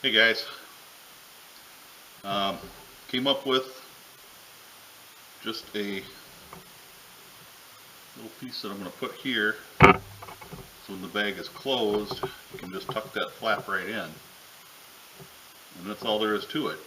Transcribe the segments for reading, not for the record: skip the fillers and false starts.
Hey guys, came up with just a little piece that I'm going to put here, so when the bag is closed you can just tuck that flap right in, and that's all there is to it.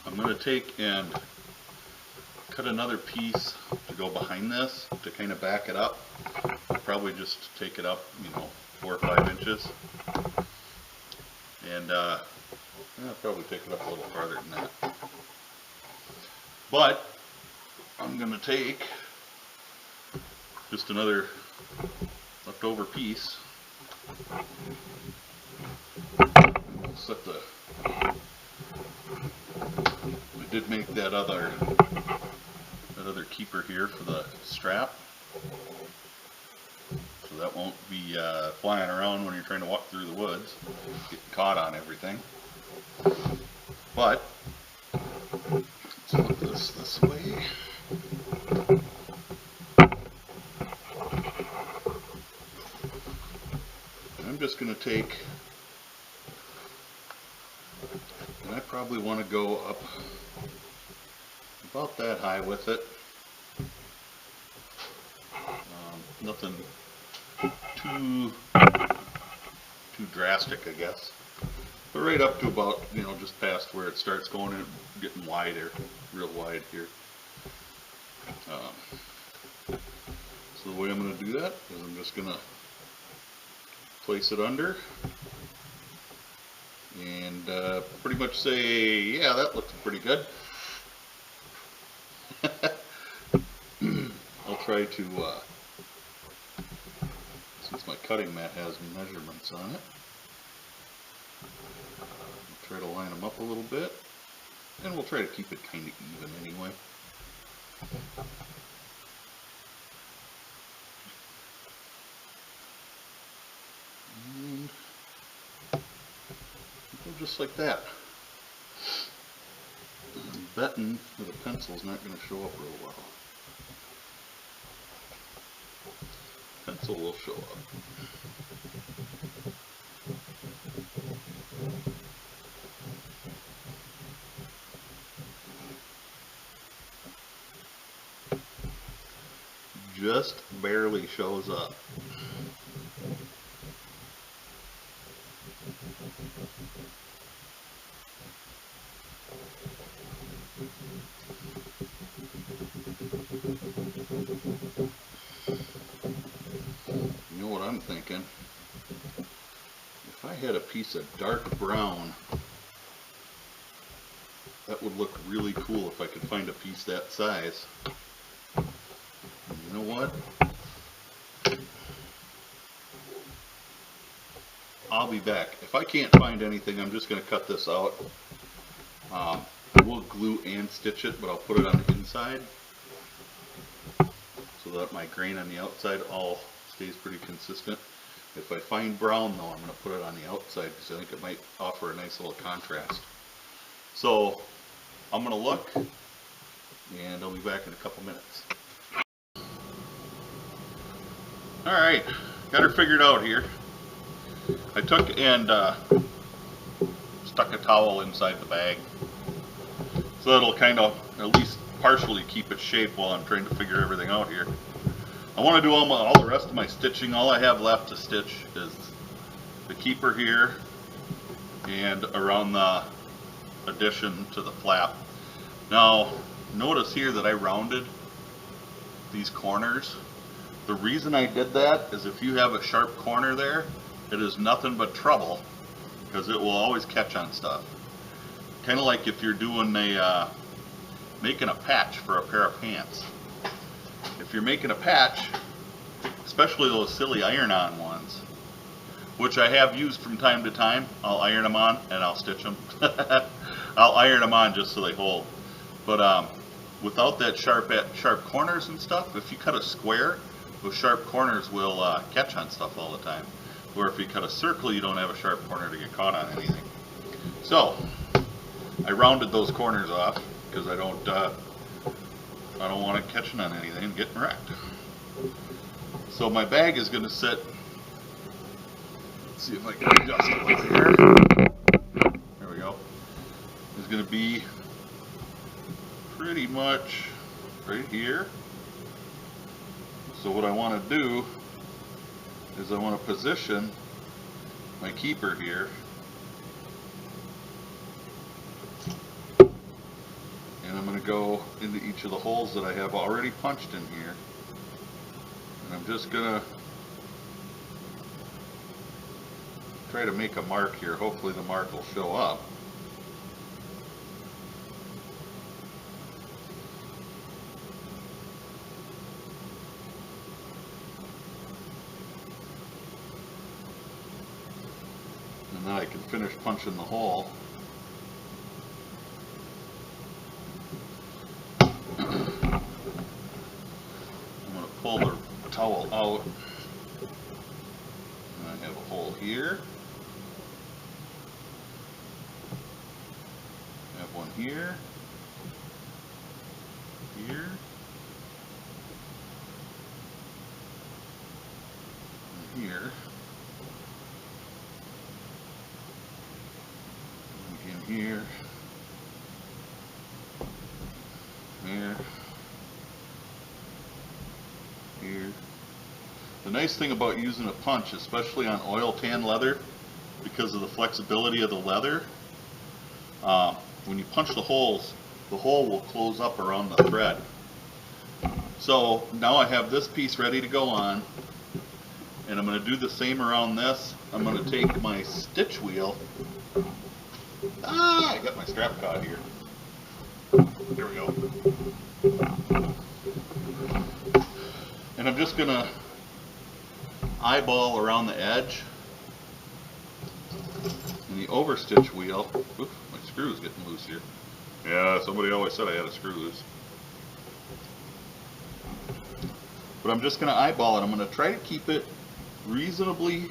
I'm going to take and cut another piece to go behind this to kind of back it up. I'll probably just take it up, 4 or 5 inches, and I'll probably take it up a little farther than that. But I'm going to take just another leftover piece. We'll set I did make that other keeper here for the strap, so that won't be flying around when you're trying to walk through the woods, getting caught on everything. But let's put this way. I'm just going to take, and I probably want to go up about that high with it. Nothing too drastic, I guess, but right up to about, just past where it starts going and getting wider, real wide here. So the way I'm going to do that is I'm just going to place it under and pretty much say, yeah, that looks pretty good. I'll try to, since my cutting mat has measurements on it, I'll try to line them up a little bit, and we'll try to keep it kind of even anyway. And go just like that. I'm betting that a pencil's not going to show up real well. Pencil will show up. Just barely shows up. You know what I'm thinking? If I had a piece of dark brown, that would look really cool if I could find a piece that size. And you know what? I'll be back. If I can't find anything, I'm just going to cut this out. I will glue and stitch it, but I'll put it on the inside so that my grain on the outside all stays pretty consistent. If I find brown though, I'm going to put it on the outside because I think it might offer a nice little contrast. So I'm going to look, and I'll be back in a couple minutes. Alright, got her figured out here. I took and stuck a towel inside the bag, so that'll kind of at least partially keep its shape while I'm trying to figure everything out here. I want to do all the rest of my stitching. All I have left to stitch is the keeper here and around the addition to the flap. Now notice here that I rounded these corners. The reason I did that is if you have a sharp corner there, it is nothing but trouble because it will always catch on stuff. Kind of like if you're doing making a patch for a pair of pants. If you're making a patch, especially those silly iron-on ones, which I have used from time to time, I'll iron them on and I'll stitch them. I'll iron them on just so they hold. But without that sharp corners and stuff, if you cut a square, those sharp corners will catch on stuff all the time. Where if you cut a circle, you don't have a sharp corner to get caught on anything. So I rounded those corners off because I don't want it catching on anything and getting wrecked. So my bag is going to sit see if I can adjust it a little here. There we go. Is going to be pretty much right here. So what I want to do is I want to position my keeper here, and I'm going to go into each of the holes that I have already punched in here, and I'm just going to try to make a mark here. Hopefully the mark will show up. And then I can finish punching the hole. I'm going to pull the towel out. And I have a hole here. I have one here. Here. And here. Here, there, here. The nice thing about using a punch, especially on oil tan leather, because of the flexibility of the leather, when you punch the holes, the hole will close up around the thread. So now I have this piece ready to go on, and I'm going to do the same around this. I'm going to take my stitch wheel. I got my strap caught here. There we go. And I'm just going to eyeball around the edge. And the overstitch wheel. Oof, my screw's getting loose here. Yeah, somebody always said I had a screw loose. But I'm just going to eyeball it. I'm going to try to keep it reasonably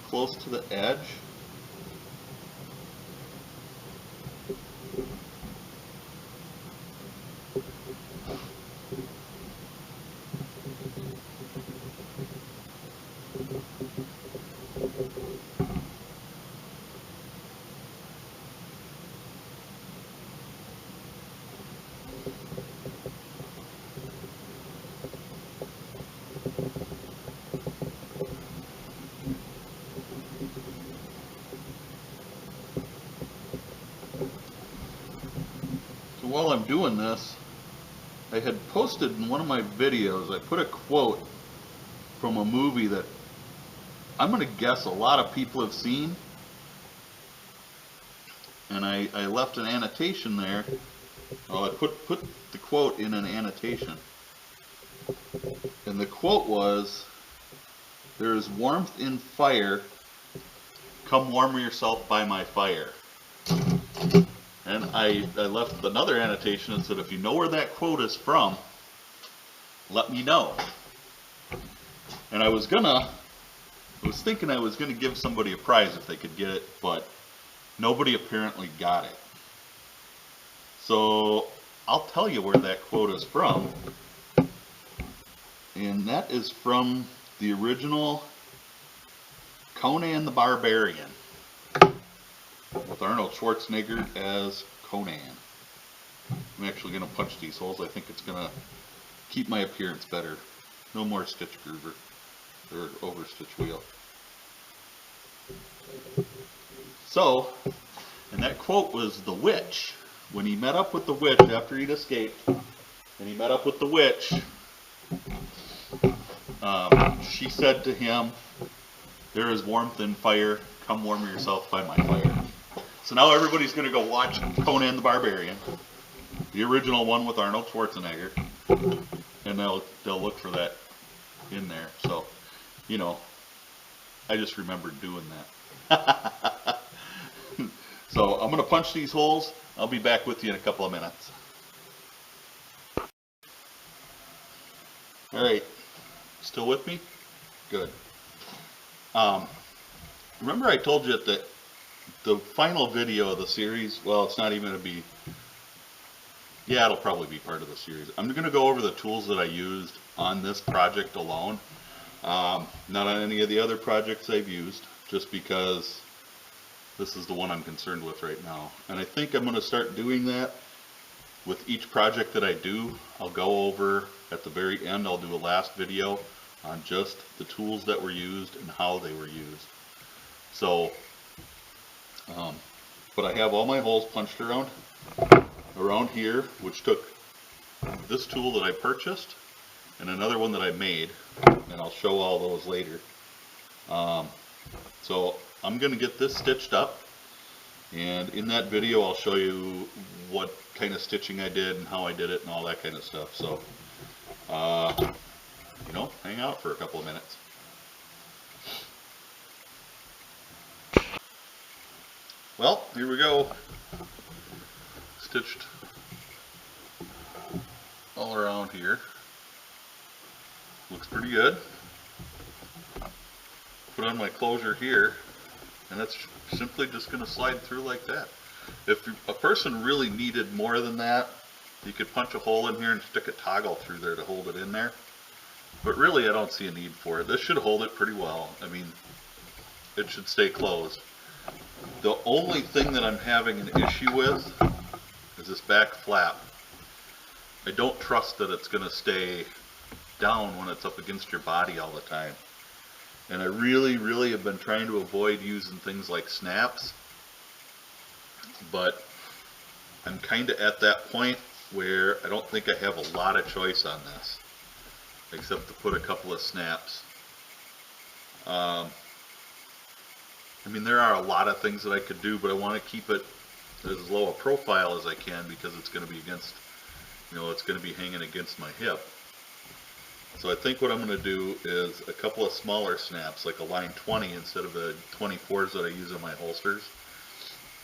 close to the edge. While I'm doing this, I had posted in one of my videos, I put a quote from a movie that I'm going to guess a lot of people have seen, and I left an annotation there. Well, I put the quote in an annotation, and the quote was, "There is warmth in fire, come warm yourself by my fire." And I left another annotation that said, if you know where that quote is from, let me know. And I was thinking I was gonna give somebody a prize if they could get it, but nobody apparently got it. So I'll tell you where that quote is from. And that is from the original Conan the Barbarian, with Arnold Schwarzenegger as Conan. I'm actually going to punch these holes. I think it's going to keep my appearance better. No more stitch groover or overstitch wheel. So, and that quote was the witch. When he met up with the witch after he'd escaped, and he met up with the witch, she said to him, "There is warmth in fire, come warm yourself by my fire." So now everybody's going to go watch Conan the Barbarian, the original one with Arnold Schwarzenegger, and they'll look for that in there. So, you know, I just remembered doing that. So I'm going to punch these holes. I'll be back with you in a couple of minutes. All right, still with me? Good. Remember I told you that the final video of the series, well, it's not even going to be, yeah, it'll probably be part of the series. I'm going to go over the tools that I used on this project alone. Not on any of the other projects I've used, just because this is the one I'm concerned with right now. And I think I'm going to start doing that with each project that I do. I'll go over at the very end, I'll do a last video on just the tools that were used and how they were used. So, but I have all my holes punched around here, which took this tool that I purchased and another one that I made, and I'll show all those later. So I'm going to get this stitched up, and in that video I'll show you what kind of stitching I did and how I did it and all that kind of stuff. So, you know, hang out for a couple of minutes. Well, here we go. Stitched all around here. Looks pretty good. Put on my closure here, and it's simply just going to slide through like that. If a person really needed more than that, you could punch a hole in here and stick a toggle through there to hold it in there. But really, I don't see a need for it. This should hold it pretty well. I mean, it should stay closed. The only thing that I'm having an issue with is this back flap. I don't trust that it's going to stay down when it's up against your body all the time. And I really have been trying to avoid using things like snaps, but I'm kind of at that point where I don't think I have a lot of choice on this, except to put a couple of snaps. I mean, there are a lot of things that I could do, but I want to keep it as low a profile as I can because it's going to be against, you know, it's going to be hanging against my hip. So I think what I'm going to do is a couple of smaller snaps, like a line 20 instead of the 24s that I use on my holsters.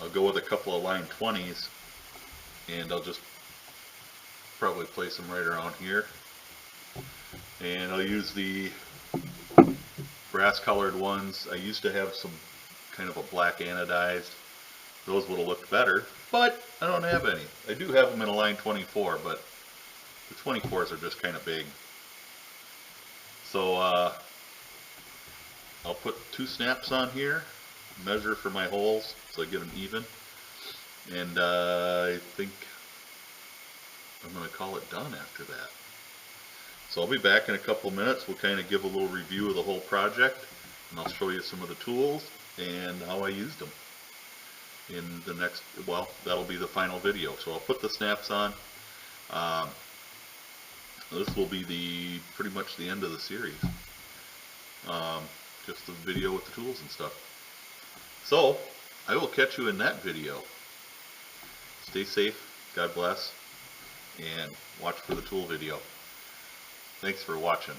I'll go with a couple of line 20s, and I'll just probably place them right around here. And I'll use the brass colored ones. I used to have some kind of a black anodized. Those would have looked better, but I don't have any. I do have them in a line 24, but the 24s are just kind of big. So I'll put 2 snaps on here, measure for my holes so I get them even, and I think I'm going to call it done after that. So I'll be back in a couple minutes. We'll kind of give a little review of the whole project, and I'll show you some of the tools and how I used them in the next, well, that'll be the final video. So I'll put the snaps on. This will be pretty much the end of the series. Just the video with the tools and stuff. So, I will catch you in that video. Stay safe, God bless, and watch for the tool video. Thanks for watching.